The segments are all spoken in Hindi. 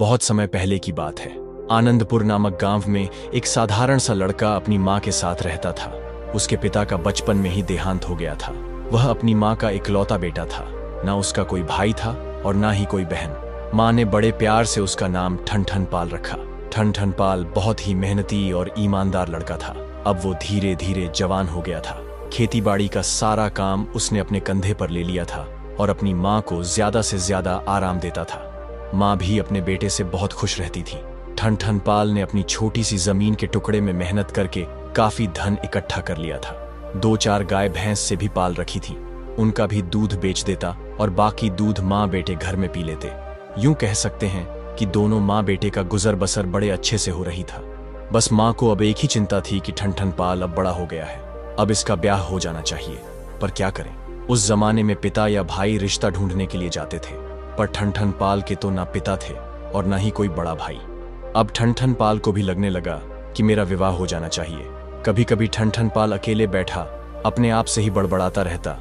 बहुत समय पहले की बात है। आनंदपुर नामक गांव में एक साधारण सा लड़का अपनी माँ के साथ रहता था। उसके पिता का बचपन में ही देहांत हो गया था। वह अपनी माँ का इकलौता बेटा था। ना उसका कोई भाई था और ना ही कोई बहन। माँ ने बड़े प्यार से उसका नाम ठनठन पाल रखा। ठनठन पाल बहुत ही मेहनती और ईमानदार लड़का था। अब वो धीरे धीरे जवान हो गया था। खेतीबाड़ी का सारा काम उसने अपने कंधे पर ले लिया था और अपनी माँ को ज्यादा से ज्यादा आराम देता था। माँ भी अपने बेटे से बहुत खुश रहती थी। ठनठन पाल ने अपनी छोटी सी जमीन के टुकड़े में मेहनत करके काफी धन इकट्ठा कर लिया था। 2-4 गाय भैंस से भी पाल रखी थी। उनका भी दूध बेच देता और बाकी दूध माँ बेटे घर में पी लेते। यूं कह सकते हैं कि दोनों माँ बेटे का गुजर बसर बड़े अच्छे से हो रही था। बस माँ को अब एक ही चिंता थी कि ठनठन पाल अब बड़ा हो गया है, अब इसका ब्याह हो जाना चाहिए। पर क्या करें, उस जमाने में पिता या भाई रिश्ता ढूंढने के लिए जाते थे, पर ठनठन पाल के तो ना पिता थे और ना ही कोई बड़ा भाई। अब ठनठन पाल को भी लगने लगा कि मेरा विवाह हो जाना चाहिए। कभी कभी ठनठन पाल अकेले बैठा अपने आप से ही बड़बड़ाता रहता,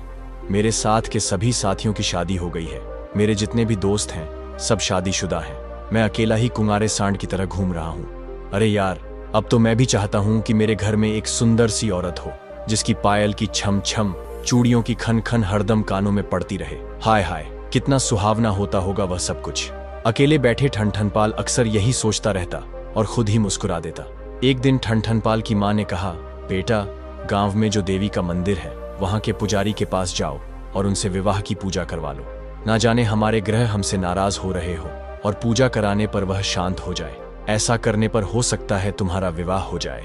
मेरे साथ के सभी साथियों की शादी हो गई है, मेरे जितने भी दोस्त हैं सब शादीशुदा हैं, मैं अकेला ही कुंवारे सांड की तरह घूम रहा हूँ। अरे यार, अब तो मैं भी चाहता हूँ कि मेरे घर में एक सुंदर सी औरत हो, जिसकी पायल की छम छम, चूड़ियों की खन खन हरदम कानों में पड़ती रहे। हाय हाय, कितना सुहावना होता होगा वह सब कुछ। अकेले बैठे ठनठन पाल अक्सर यही सोचता रहता और खुद ही मुस्कुरा देता। एक दिन ठनठन पाल की माँ ने कहा, बेटा, गांव में जो देवी का मंदिर है वहां के पुजारी के पास जाओ और उनसे विवाह की पूजा करवा लो। ना जाने हमारे ग्रह हमसे नाराज हो रहे हो और पूजा कराने पर वह शांत हो जाए। ऐसा करने पर हो सकता है तुम्हारा विवाह हो जाए।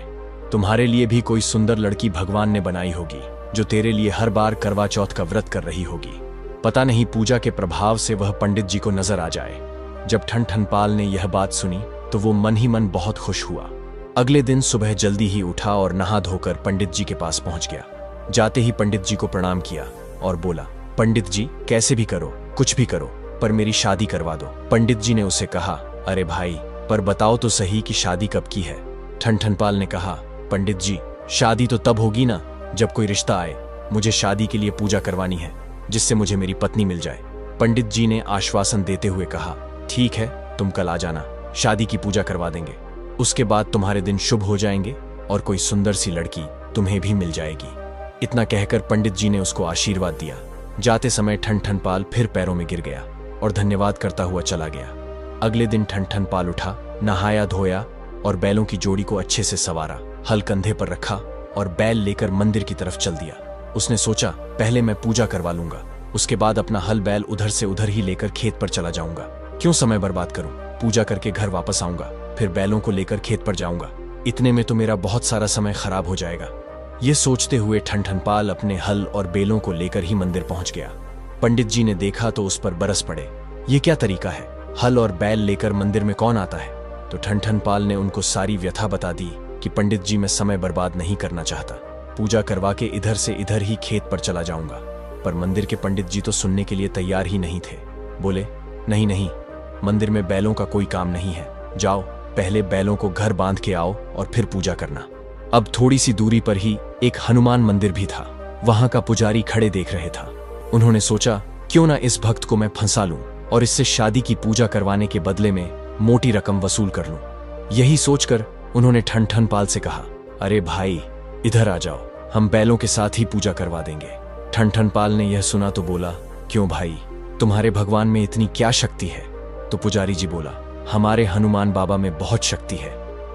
तुम्हारे लिए भी कोई सुंदर लड़की भगवान ने बनाई होगी, जो तेरे लिए हर बार करवा चौथ का व्रत कर रही होगी। पता नहीं पूजा के प्रभाव से वह पंडित जी को नजर आ जाए। जब ठनठन पाल ने यह बात सुनी तो वो मन ही मन बहुत खुश हुआ। अगले दिन सुबह जल्दी ही उठा और नहा धोकर पंडित जी के पास पहुंच गया। जाते ही पंडित जी को प्रणाम किया और बोला, पंडित जी, कैसे भी करो, कुछ भी करो, पर मेरी शादी करवा दो। पंडित जी ने उसे कहा, अरे भाई, पर बताओ तो सही कि शादी कब की है। ठनठन पाल ने कहा, पंडित जी, शादी तो तब होगी ना जब कोई रिश्ता आए। मुझे शादी के लिए पूजा करवानी है, जिससे मुझे मेरी पत्नी मिल जाए। पंडित जी ने आश्वासन देते हुए कहा, ठीक है, तुम कल आ जाना, शादी की पूजा करवा देंगे। उसके बाद तुम्हारे दिन शुभ हो जाएंगे और कोई सुंदर सी लड़की तुम्हें भी मिल जाएगी। इतना कहकर पंडित जी ने उसको आशीर्वाद दिया। जाते समय ठनठन पाल फिर पैरों में गिर गया और धन्यवाद करता हुआ चला गया। अगले दिन ठनठन पाल उठा, नहाया धोया और बैलों की जोड़ी को अच्छे से संवारा, हल कंधे पर रखा और बैल लेकर मंदिर की तरफ चल दिया। उसने सोचा, पहले मैं पूजा करवा लूंगा, उसके बाद अपना हल बैल उधर से उधर ही लेकर खेत पर चला जाऊंगा। क्यों समय बर्बाद करूं, पूजा करके घर वापस आऊंगा, फिर बैलों को लेकर खेत पर जाऊंगा। इतने में तो मेरा बहुत सारा समय खराब हो जाएगा। ये सोचते हुए ठनठन पाल अपने हल और बैलों को लेकर ही मंदिर पहुंच गया। पंडित जी ने देखा तो उस पर बरस पड़े, ये क्या तरीका है, हल और बैल लेकर मंदिर में कौन आता है। तो ठनठन पाल ने उनको सारी व्यथा बता दी कि पंडित जी, मैं समय बर्बाद नहीं करना चाहता, पूजा करवा के इधर से इधर ही खेत पर चला जाऊंगा। पर मंदिर के पंडित जी तो सुनने के लिए तैयार ही नहीं थे। बोले, नहीं नहीं, मंदिर में बैलों का कोई काम नहीं है, जाओ पहले बैलों को घर बांध के आओ और फिर पूजा करना। अब थोड़ी सी दूरी पर ही एक हनुमान मंदिर भी था। वहां का पुजारी खड़े देख रहे था। उन्होंने सोचा, क्यों ना इस भक्त को मैं फंसा लूं और इससे शादी की पूजा करवाने के बदले में मोटी रकम वसूल कर लूं। यही सोचकर उन्होंने ठनठन पाल से कहा, अरे भाई, इधर आ जाओ, हम बैलों के साथ ही पूजा करवा देंगे। ठनठन पाल ने यह सुना तो बोला, क्यों भाई, तुम्हारे भगवान में इतनी क्या शक्ति है। तो पुजारी जी बोला, हमारे हनुमान बाबा में बहुत शक्ति है,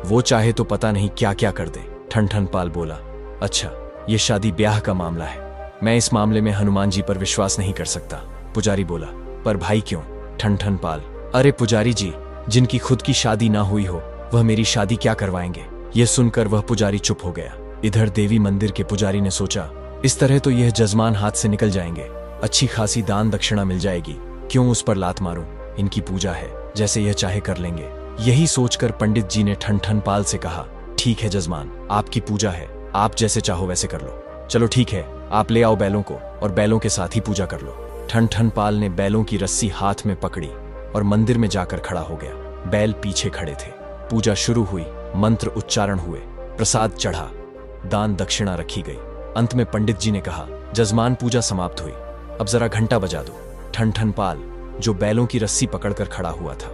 वो चाहे तो पता नहीं क्या क्या कर दे। ठनठन पाल बोला, अच्छा, ये शादी ब्याह का मामला है, मैं इस मामले में हनुमान जी पर विश्वास नहीं कर सकता। पुजारी बोला, पर भाई क्यों। ठनठन पाल, अरे पुजारी जी, जिनकी खुद की शादी ना हुई हो वह मेरी शादी क्या करवाएंगे। यह सुनकर वह पुजारी चुप हो गया। इधर देवी मंदिर के पुजारी ने सोचा, इस तरह तो यह जजमान हाथ से निकल जाएंगे, अच्छी खासी दान दक्षिणा मिल जाएगी, क्यों उस पर लात मारूं, इनकी पूजा है, जैसे यह चाहे कर लेंगे। यही सोचकर पंडित जी ने ठनठन पाल से कहा, ठीक है जजमान, आपकी पूजा है, आप जैसे चाहो वैसे कर लो। चलो ठीक है, आप ले आओ बैलों को और बैलों के साथ ही पूजा कर लो। ठनठन पाल ने बैलों की रस्सी हाथ में पकड़ी और मंदिर में जाकर खड़ा हो गया। बैल पीछे खड़े थे। पूजा शुरू हुई, मंत्र उच्चारण हुए, प्रसाद चढ़ा, दान दक्षिणा रखी गई। अंत में पंडित जी ने कहा, जजमान, पूजा समाप्त हुई, अब जरा घंटा बजा दो। ठनठन पाल, जो बैलों की रस्सी पकड़कर खड़ा हुआ था,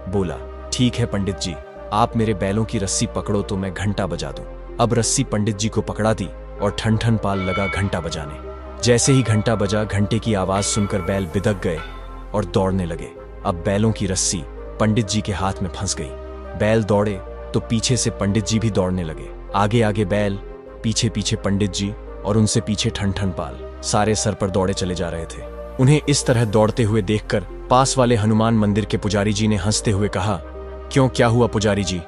बोला, ठीक है पंडित जी, आप मेरे बैलों की रस्सी पकड़ो तो मैं घंटा बजा दूं। अब रस्सी पंडित जी को पकड़ा दी और ठन ठन पाल लगा घंटा बजाने। जैसे ही घंटा बजा, घंटे की आवाज सुनकर बैल बिदक गए और दौड़ने लगे। अब बैलों की रस्सी पंडित जी के हाथ में फंस गई। बैल दौड़े तो पीछे से पंडित जी भी दौड़ने लगे। आगे आगे बैल, पीछे पीछे पंडित जी और उनसे पीछे ठन ठन पाल। सारे सर पर दौड़े चले जा रहे थे। उन्हें इस तरह दौड़ते हुए देखकर पास वाले हनुमान मंदिर के पुजारी जी ने हंसते हुए कहा, क्यों, क्या हुआ पुजारी जी?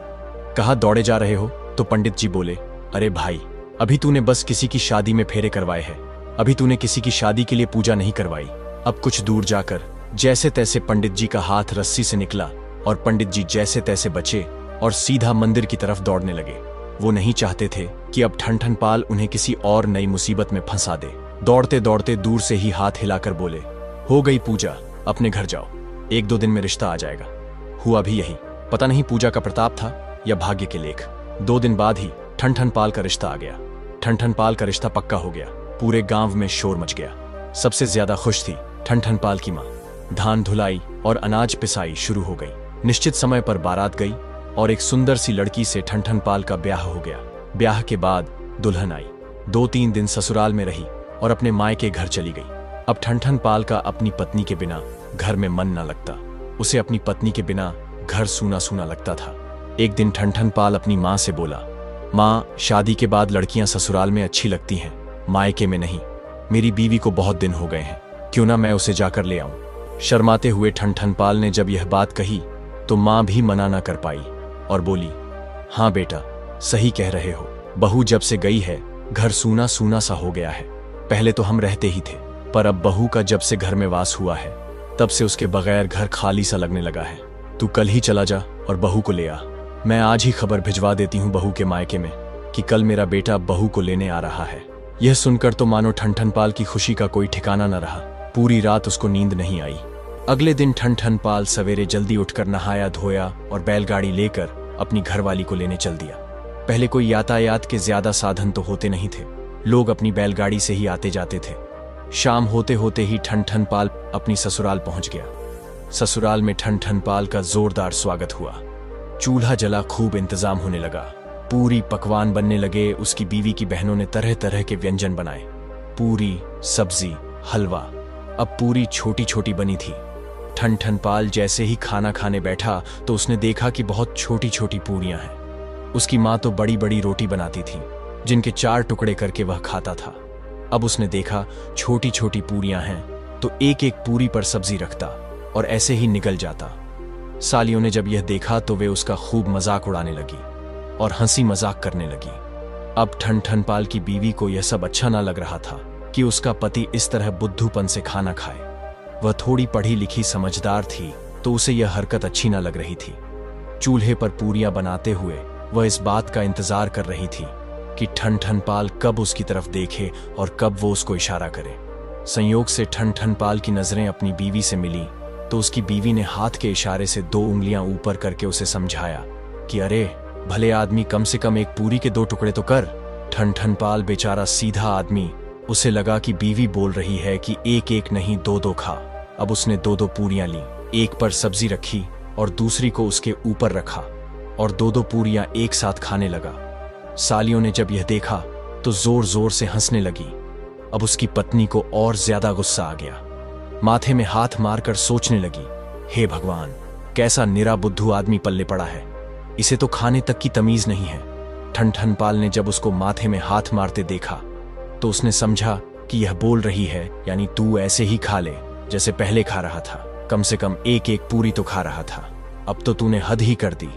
कहा दौड़े जा रहे हो? तो पंडित जी बोले, अरे भाई, अभी तूने बस किसी की शादी में फेरे करवाए हैं, अभी तूने किसी की शादी के लिए पूजा नहीं करवाई। अब कुछ दूर जाकर जैसे तैसे पंडित जी का हाथ रस्सी से निकला और पंडित जी जैसे तैसे बचे और सीधा मंदिर की तरफ दौड़ने लगे। वो नहीं चाहते थे कि अब ठन ठन पाल उन्हें किसी और नई मुसीबत में फंसा दे। दौड़ते दौड़ते दूर से ही हाथ हिलाकर बोले, हो गई पूजा, अपने घर जाओ, 1-2 दिन में रिश्ता आ जाएगा। हुआ भी यही। पता नहीं पूजा का प्रताप था या भाग्य के लेख। 2 दिन बाद ही ठन ठन पाल का रिश्ता आ गया। ठन ठन पाल का रिश्ता पक्का हो गया। पूरे गांव में शोर मच गया। सबसे ज्यादा खुश थी ठन ठन पाल की माँ। धान धुलाई और अनाज पिसाई शुरू हो गई। निश्चित समय पर बारात गई और एक सुंदर सी लड़की से ठन ठन पाल का ब्याह हो गया। ब्याह के बाद दुल्हन आई। 2-3 दिन ससुराल में रही और अपने मायके घर चली गई। अब ठन ठन पाल का अपनी पत्नी के बिना घर में मन न लगता। उसे अपनी पत्नी के बिना घर सूना सूना लगता था। एक दिन ठन ठन पाल अपनी माँ से बोला, माँ, शादी के बाद लड़कियां ससुराल में अच्छी लगती हैं, मायके में नहीं। मेरी बीवी को बहुत दिन हो गए हैं, क्यों ना मैं उसे जाकर ले आऊं। शर्माते हुए ठन ठन पाल ने जब यह बात कही तो माँ भी मना न कर पाई और बोली, हाँ बेटा, सही कह रहे हो। बहू जब से गई है घर सूना सूना सा हो गया है। पहले तो हम रहते ही थे, पर अब बहू का जब से घर में वास हुआ है तब से उसके बगैर घर खाली सा लगने लगा है। तू कल ही चला जा और बहू को ले आ। मैं आज ही खबर भिजवा देती हूँ बहू के मायके में कि कल मेरा बेटा बहू को लेने आ रहा है। यह सुनकर तो मानो ठन ठन पाल की खुशी का कोई ठिकाना न रहा। पूरी रात उसको नींद नहीं आई। अगले दिन ठन ठन पाल सवेरे जल्दी उठकर नहाया धोया और बैलगाड़ी लेकर अपनी घरवाली को लेने चल दिया। पहले कोई यातायात के ज्यादा साधन तो होते नहीं थे। लोग अपनी बैलगाड़ी से ही आते जाते थे। शाम होते होते ही ठन ठन पाल अपनी ससुराल पहुंच गया। ससुराल में ठन ठन पाल का जोरदार स्वागत हुआ। चूल्हा जला, खूब इंतजाम होने लगा। पूरी पकवान बनने लगे। उसकी बीवी की बहनों ने तरह तरह के व्यंजन बनाए। पूरी, सब्जी, हलवा। अब पूरी छोटी छोटी बनी थी। ठन ठन पाल जैसे ही खाना खाने बैठा तो उसने देखा कि बहुत छोटी छोटी पूरियां हैं। उसकी माँ तो बड़ी बड़ी रोटी बनाती थी जिनके 4 टुकड़े करके वह खाता था। अब उसने देखा छोटी छोटी पूरियां हैं तो एक एक पूरी पर सब्जी रखता और ऐसे ही निकल जाता। सालियों ने जब यह देखा तो वे उसका खूब मजाक उड़ाने लगी और हंसी मजाक करने लगी। अब ठन ठन पाल की बीवी को यह सब अच्छा ना लग रहा था कि उसका पति इस तरह बुद्धूपन से खाना खाए। वह थोड़ी पढ़ी लिखी समझदार थी तो उसे यह हरकत अच्छी ना लग रही थी। चूल्हे पर पूरियां बनाते हुए वह इस बात का इंतजार कर रही थी कि ठन ठन पाल कब उसकी तरफ देखे और कब वो उसको इशारा करे। संयोग से ठन ठन पाल की नजरें अपनी बीवी से मिली तो उसकी बीवी ने हाथ के इशारे से 2 उंगलियां ऊपर करके उसे समझाया कि अरे भले आदमी, कम से कम एक पूरी के 2 टुकड़े तो कर। ठन ठन पाल बेचारा सीधा आदमी, उसे लगा कि बीवी बोल रही है कि एक एक नहीं 2-2 खा। अब उसने 2-2 पूरियां ली, एक पर सब्जी रखी और दूसरी को उसके ऊपर रखा और 2-2 पूरियां एक साथ खाने लगा। सालियों ने जब यह देखा तो जोर जोर से हंसने लगी। अब उसकी पत्नी को और ज्यादा गुस्सा आ गया। माथे में हाथ मारकर सोचने लगी, हे भगवान, कैसा निरा बुद्धू आदमी पल्ले पड़ा है, इसे तो खाने तक की तमीज नहीं है। ठन ठन पाल ने जब उसको माथे में हाथ मारते देखा तो उसने समझा कि यह बोल रही है यानी तू ऐसे ही खा ले जैसे पहले खा रहा था, कम से कम एक एक पूरी तो खा रहा था, अब तो तूने हद ही कर दी।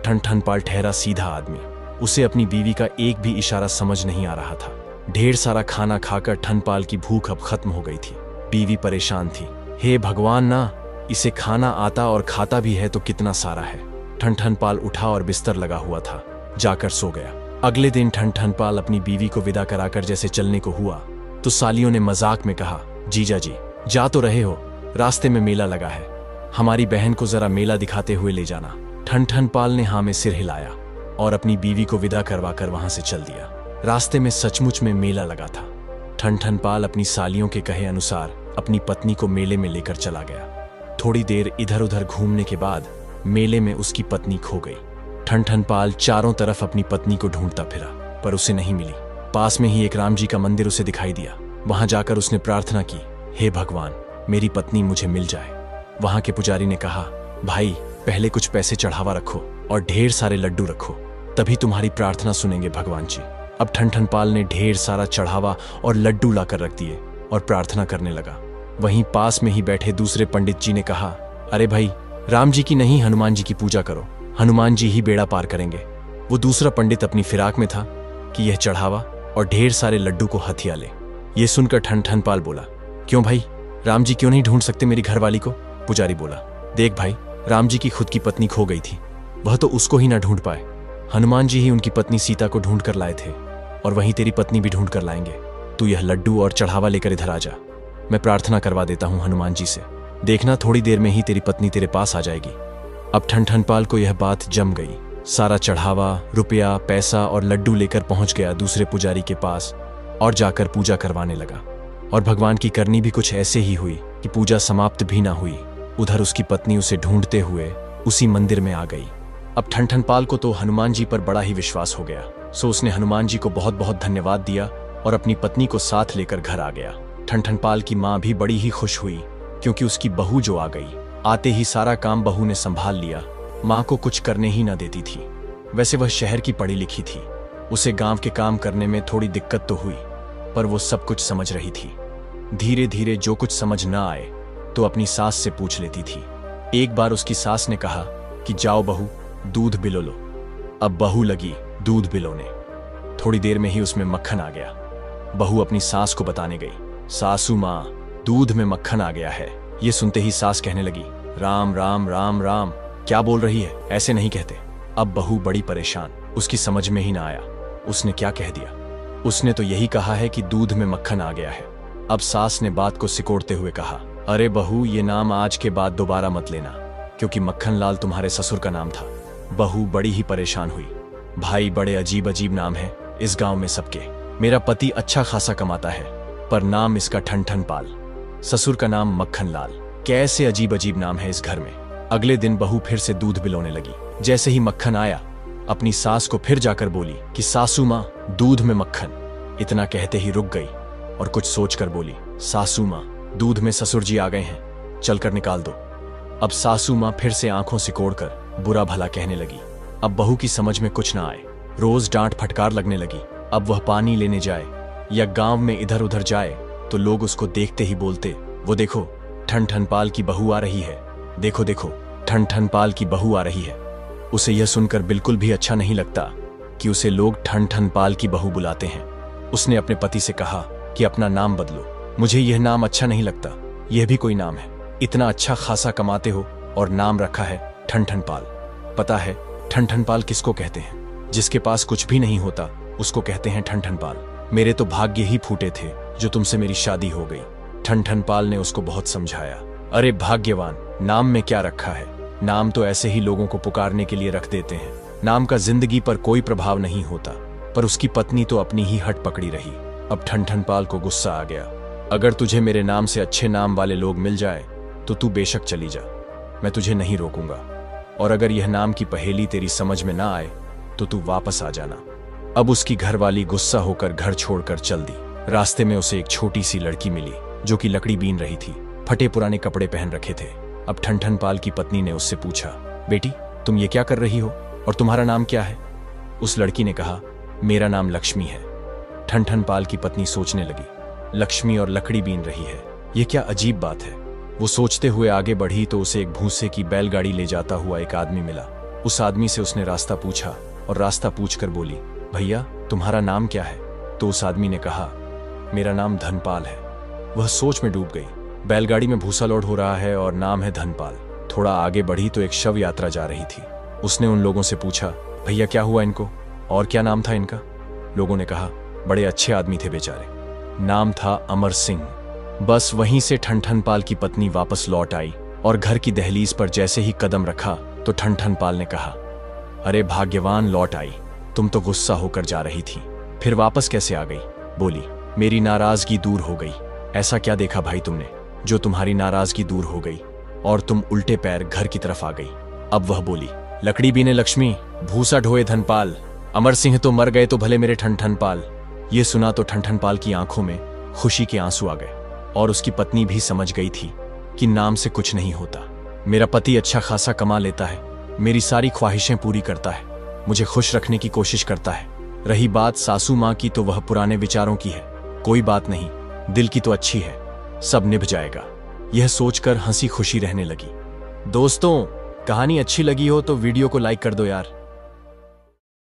ठन ठन पाल ठहरा सीधा आदमी, उसे अपनी बीवी का एक भी इशारा समझ नहीं आ रहा था। ढेर सारा खाना खाकर ठन पाल की भूख अब खत्म हो गई थी। बीवी परेशान थी, हे भगवान ना, इसे खाना आता और खाता भी है तो कितना सारा है। ठन ठन पाल उठा और बिस्तर लगा हुआ था, जाकर सो गया। अगले दिन ठन ठन पाल अपनी बीवी को विदा कराकर जैसे चलने को हुआ तो सालियों ने मजाक में कहा, जीजा जी जा तो रहे हो, रास्ते में मेला लगा है, हमारी बहन को जरा मेला दिखाते हुए ले जाना। ठन ठन पाल ने हाँ में सिर हिलाया और अपनी बीवी को विदा करवाकर वहां से चल दिया। रास्ते में सचमुच में मेला लगा था। ठन ठन पाल अपनी सालियों के कहे अनुसार अपनी पत्नी को मेले में लेकर चला गया। थोड़ी देर इधर उधर घूमने के बाद मेले में उसकी पत्नी खो गई। ठनठनपाल चारों तरफ अपनी पत्नी को ढूंढता फिरा, पर उसे नहीं मिली। पास में ही एक राम जी का मंदिर उसे दिखाई दिया। वहां जाकर उसने प्रार्थना की, हे भगवान, मेरी पत्नी मुझे मिल जाए। वहां के पुजारी ने कहा, भाई पहले कुछ पैसे चढ़ावा रखो और ढेर सारे लड्डू रखो, तभी तुम्हारी प्रार्थना सुनेंगे भगवान जी। अब ठनठनपाल ने ढेर सारा चढ़ावा और लड्डू लाकर रख दिए और प्रार्थना करने लगा। वहीं पास में ही बैठे दूसरे पंडित जी ने कहा, अरे भाई, राम जी की नहीं हनुमान जी की पूजा करो, हनुमान जी ही बेड़ा पार करेंगे। वो दूसरा पंडित अपनी फिराक में था कि यह चढ़ावा और ढेर सारे लड्डू को हथिया ले। ये सुनकर ठनठनपाल बोला, क्यों भाई, राम जी क्यों नहीं ढूंढ सकते मेरी घरवाली को? पुजारी बोला, देख भाई, राम जी की खुद की पत्नी खो गई थी, वह तो उसको ही ना ढूंढ पाए। हनुमान जी ही उनकी पत्नी सीता को ढूंढ कर लाए थे, और वहीं तेरी पत्नी भी ढूंढ कर लाएंगे। तू यह लड्डू और चढ़ावा लेकर इधर आ जा, मैं प्रार्थना करवा देता हूं हनुमान जी से। देखना थोड़ी देर में ही तेरी पत्नी तेरे पास आ जाएगी। अब ठनठनपाल को यह बात जम गई। सारा चढ़ावा, रुपया, पैसा और लड्डू लेकर पहुंच गया दूसरे पुजारी के पास और जाकर पूजा करवाने लगा। और भगवान की करनी भी कुछ ऐसे ही हुई कि पूजा समाप्त भी ना हुई, उधर उसकी पत्नी उसे ढूंढते हुए उसी मंदिर में आ गई। अब ठनठनपाल को तो हनुमान जी पर बड़ा ही विश्वास हो गया, सो उसने हनुमान जी को बहुत बहुत धन्यवाद दिया और अपनी पत्नी को साथ लेकर घर आ गया। ठनठनपाल की माँ भी बड़ी ही खुश हुई, क्योंकि उसकी बहू जो आ गई, आते ही सारा काम बहू ने संभाल लिया, माँ को कुछ करने ही ना देती थी। वैसे वह शहर की पढ़ी लिखी थी, उसे गांव के काम करने में थोड़ी दिक्कत तो हुई, पर वो सब कुछ समझ रही थी। धीरे धीरे जो कुछ समझ ना आए तो अपनी सास से पूछ लेती थी। एक बार उसकी सास ने कहा कि जाओ बहू, दूध बिलो लो। अब बहू लगी दूध बिलोने। थोड़ी देर में ही उसमें मक्खन आ गया। बहू अपनी सास को बताने गई, सासू माँ, दूध में मक्खन आ गया है। ये सुनते ही सास कहने लगी, राम राम राम राम, क्या बोल रही है, ऐसे नहीं कहते। अब बहू बड़ी परेशान, उसकी समझ में ही ना आया उसने क्या कह दिया। उसने तो यही कहा है कि दूध में मक्खन आ गया है। अब सास ने बात को सिकोड़ते हुए कहा, अरे बहू, ये नाम आज के बाद दोबारा मत लेना, क्योंकि मक्खन लाल तुम्हारे ससुर का नाम था। बहू बड़ी ही परेशान हुई, भाई बड़े अजीब अजीब नाम है इस गांव में सबके। मेरा पति अच्छा खासा कमाता है, पर नाम इसका ठनठनपाल, ससुर का नाम मक्खन लाल, कैसे अजीब अजीब नाम है इस घर में। अगले दिन बहू फिर से दूध बिलोने लगी। जैसे ही मक्खन आया, अपनी सास को फिर जाकर बोली कि सासू माँ, दूध में मक्खन। इतना कहते ही रुक गई और कुछ सोचकर बोली, सासू माँ, दूध में ससुर जी आ गए हैं, चलकर निकाल दो। अब सासू माँ फिर से आंखों सिकोड़कर बुरा भला कहने लगी। अब बहू की समझ में कुछ ना आए, रोज डांट फटकार लगने लगी। अब वह पानी लेने जाए या गांव में इधर उधर जाए तो लोग उसको देखते ही बोलते, वो देखो ठनठनपाल की बहू आ रही है, देखो देखो ठनठनपाल की बहू आ रही है। उसे यह सुनकर बिल्कुल भी अच्छा नहीं लगता कि उसे लोग ठनठनपाल की बहू बुलाते हैं। उसने अपने पति से कहा कि अपना नाम बदलो, मुझे यह नाम अच्छा नहीं लगता, यह भी कोई नाम है, इतना अच्छा खासा कमाते हो और नाम रखा है ठनठनपाल। पता है ठनठनपाल किसको कहते हैं? जिसके पास कुछ भी नहीं होता उसको कहते हैं ठनठनपाल। मेरे तो भाग्य ही फूटे थे जो तुमसे मेरी शादी हो गई। ठनठनपाल ने उसको बहुत समझाया। अरे भाग्यवान, नाम में क्या रखा है, नाम तो ऐसे ही लोगों को पुकारने के लिए रख देते हैं, नाम का जिंदगी पर कोई प्रभाव नहीं होता। पर उसकी पत्नी तो अपनी ही हट पकड़ी रही। अब ठनठनपाल को गुस्सा आ गया, अगर तुझे मेरे नाम से अच्छे नाम वाले लोग मिल जाए तो तू बेशक चली जा, मैं तुझे नहीं रोकूंगा, और अगर यह नाम की पहेली तेरी समझ में ना आए तो तू वापस आ जाना। अब उसकी घरवाली गुस्सा होकर घर छोड़कर चल दी। रास्ते में उसे एक छोटी सी लड़की मिली जो कि लकड़ी बीन रही थी, फटे पुराने कपड़े पहन रखे थे। अब ठनठनपाल की पत्नी ने उससे पूछा, बेटी तुम ये क्या कर रही हो और तुम्हारा नाम क्या है? उस लड़की ने कहा, मेरा नाम लक्ष्मी है। ठनठनपाल की पत्नी सोचने लगी, लक्ष्मी और लकड़ी बीन रही है, ये क्या अजीब बात है। वो सोचते हुए आगे बढ़ी तो उसे एक भूसे की बैलगाड़ी ले जाता हुआ एक आदमी मिला। उस आदमी से उसने रास्ता पूछा और रास्ता पूछकर बोली, भैया तुम्हारा नाम क्या है? तो उस आदमी ने कहा, मेरा नाम धनपाल है। वह सोच में डूब गई, बैलगाड़ी में भूसा लोड हो रहा है और नाम है धनपाल। थोड़ा आगे बढ़ी तो एक शव यात्रा जा रही थी। उसने उन लोगों से पूछा, भैया क्या हुआ इनको और क्या नाम था इनका? लोगों ने कहा, बड़े अच्छे आदमी थे बेचारे, नाम था अमर सिंह। बस वहीं से ठनठनपाल की पत्नी वापस लौट आई और घर की दहलीज पर जैसे ही कदम रखा तो ठनठनपाल ने कहा, अरे भाग्यवान लौट आई, तुम तो गुस्सा होकर जा रही थी, फिर वापस कैसे आ गई? बोली, मेरी नाराजगी दूर हो गई। ऐसा क्या देखा भाई तुमने जो तुम्हारी नाराजगी दूर हो गई और तुम उल्टे पैर घर की तरफ आ गई? अब वह बोली, लकड़ी बीने लक्ष्मी, भूसा ढोए धनपाल, अमर सिंह तो मर गए तो भले मेरे ठन पाल। ये सुना तो ठन पाल की आंखों में खुशी के आंसू आ गए और उसकी पत्नी भी समझ गई थी कि नाम से कुछ नहीं होता। मेरा पति अच्छा खासा कमा लेता है, मेरी सारी ख्वाहिशें पूरी करता है, मुझे खुश रखने की कोशिश करता है। रही बात सासू माँ की तो वह पुराने विचारों की है। कोई बात नहीं, दिल की तो अच्छी है, सब निभ जाएगा। यह सोचकर हंसी खुशी रहने लगी। दोस्तों, कहानी अच्छी लगी हो तो वीडियो को लाइक कर दो यार।